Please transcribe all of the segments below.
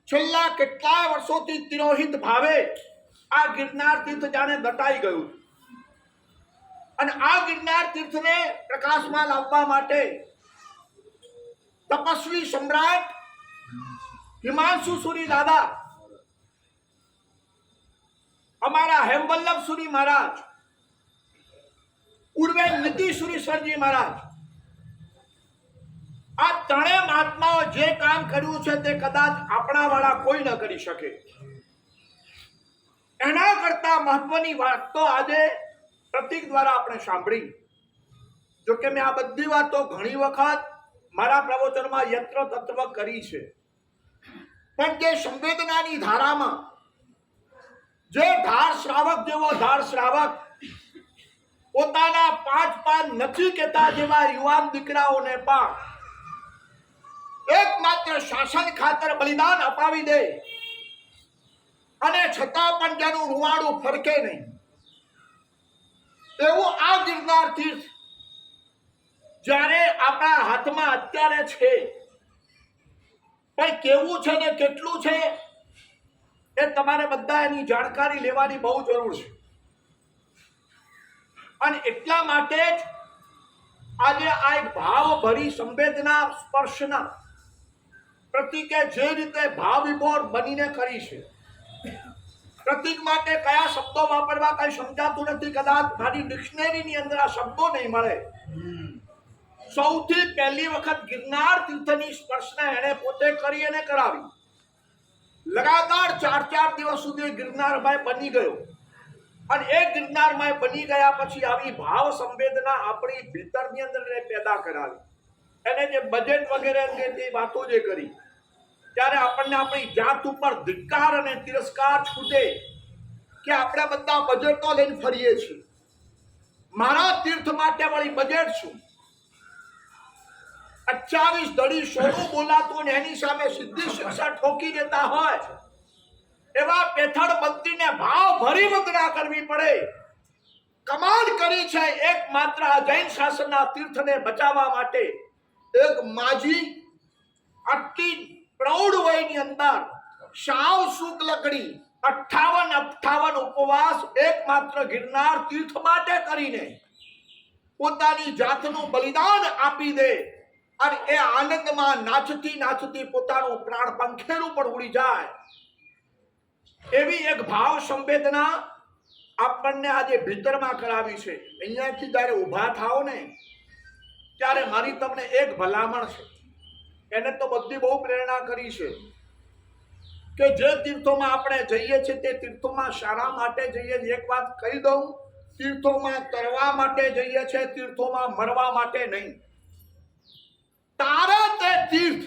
છેલ્લા કેટલાય વર્ષોથી તિરોહિત ભાવે આ ગિરનાર તીર્થ જાણે દટાઈ ગયું અને આ ગિરનાર તીર્થને પ્રકાશમાં લાવવા માટે તપસ્વી સમ્રાટ હિમાંશુ સુરી દાદા, અમારા હેમવલ્લભ સુરી મહારાજ, પૂર્વે નીતિ સુરી સરજી મહારાજ, આ ત્રણેય મહાત્માઓ જે કામ કર્યું છે તે કદાચ આપણા વાળા કોઈ ન કરી શકે. એના કરતા મહત્વની વાત તો આજે પ્રતીક દ્વારા આપણે સાંભળી. જો કે મેં આ બધી વાતો ઘણી વખત મારા પ્રવચનમાં યત્ર તત્વ કરી છે, પણ જે સંવેદનાની ધારામાં જે ધાર શ્રાવક જેવો ધાર શ્રાવક પોતાના 5 નથી કહેતા જેવા યુવાન દીકરાઓને પણ એકમાત્ર શાસન ખાતર બલિદાન અપાવી દે અને છતાં પણ જેનું રૂવાડું ફરકે નહીં એવું આ ગિરનાર તીર્થ જ્યારે આપણા હાથમાં અત્યારે છે, પણ કેવું છે ને કેટલું છે એ તમારે બધા એની જાણકારી લેવાની બહુ જરૂર છે. અને એટલા માટે જ આજે આ એક ભાવ ભરી સંવેદના સ્પર્શના પ્રતીકે જે રીતે ભાવ વિભોર બનીને કરી છે. પ્રતીક માટે કયા શબ્દો વાપરવા કઈ સમજાતું નથી. કદાચ મારી ડિક્શનરીની અંદર આ શબ્દો નહીં મળે. સૌથી પહેલી વખત ગિરનાર તીર્થની સ્પર્શના એને પોતે કરી અને કરાવી. લગાતાર 4 દિવસ સુધી ગિરનારભાઈ બની ગયો અને એ ગિરનારભાઈ બની ગયા પછી આવી ભાવ સંવેદના આપણી ભીતરની અંદર પેદા કરાવી. એને જે બજેટ વગેરે જે વાતો જે કરી ત્યારે આપણને આપણી જાત ઉપર ધિક્કાર અને તિરસ્કાર છૂટે કે આપણે બધા બજેટો લઈને ફરીએ છીએ. મારા તીર્થ માટે વળી બજેટ શું? 28 ધડી સોનું બોલાતું ને એની સામે સીધી શિક્ષા ઠોકી દેતા હોય એવા પેથડ બંતીને ભાવ ભરી વંદના કરવી પડે. કમાલ કરી છે એકમાત્ર જૈન શાસનના તીર્થને બચાવવા માટે એક માજી આટલી પ્રૌઢ વયની અંદર સાવ શુક્લકડી 58 ઉપવાસ એકમાત્ર ગિરનાર તીર્થ માટે કરીને પોતાની જાતનું બલિદાન આપી દે અને એ આનંદમાં નાચતી નાચતી પોતાનું પ્રાણ પંખેરું પણ ઉડી જાય એવી એક ભાવ સંવેદના આપણને આજે ભીતરમાં કરાવી છે. અહીંયાથી જ્યારે ઊભા થાઓ ને ત્યારે મારી તમને એક ભલામણ છે. એને તો બધી બહુ પ્રેરણા કરી છે કે જે તીર્થોમાં આપણે જઈએ છીએ તે તીર્થોમાં શાળા માટે જઈએ. એક વાત કહી દઉં, તીર્થોમાં તરવા માટે જઈએ છીએ, તીર્થોમાં મરવા માટે નહીં. તારે તે તીર્થ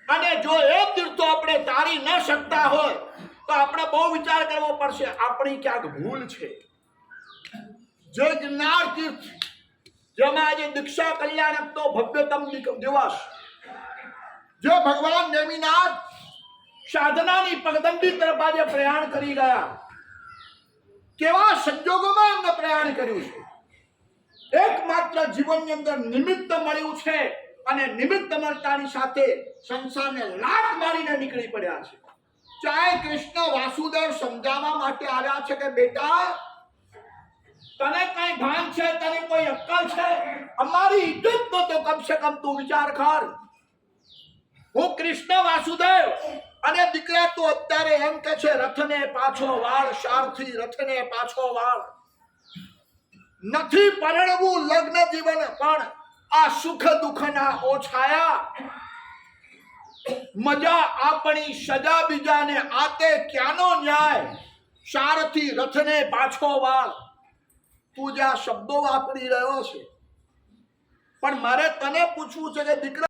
અને જો એ તીર્થો આપણે તારી ન શકતા હોય તો આપણે બહુ વિચાર કરવો પડશે. આપણી ક્યાંક ભૂલ છે. જે ગિરનાર તીર્થ જેમાં આજે દીક્ષા કલ્યાણકનો ભવ્યતમ દિવસ, જે ભગવાન નેમિનાથ સાધનાની પગદંડી તરફ આજે પ્રયાણ કરી ગયા, કેવા સંજોગોમાં એમને પ્રયાણ કર્યું છે. એકમાત્ર જીવનની અંદર નિમિત્ત મળ્યું છે અને નિમિત્ત મળતાની સાથે સંસારને લાત મારીને નીકળી પડ્યા છે. ચાહે કૃષ્ણ વાસુદેવ સમજાવવા માટે આવ્યા છે કે બેટા તને કઈ ભાન છે, તને કોઈ અક્કલ છે, અમારી ઇજ્જતનો તો કમસે કમ તું વિચાર કર. હું કૃષ્ણ વાસુદેવ અને દીકરા તું અત્યારે એમ કે છે રથને પાછો વાળ, સારથી રથને પાછો વાળ. નથી પરણવું લગ્ન જીવન પણ આ સુખ દુઃખના ઓછાયા. મજા આપણી સજા બીજાને આતે ક્યાંનો ન્યાય, સારથી રથને પાછો વાળ. તું જે આ શબ્દો વાપરી રહ્યો છે, પણ મારે તને પૂછવું છે કે દીકરા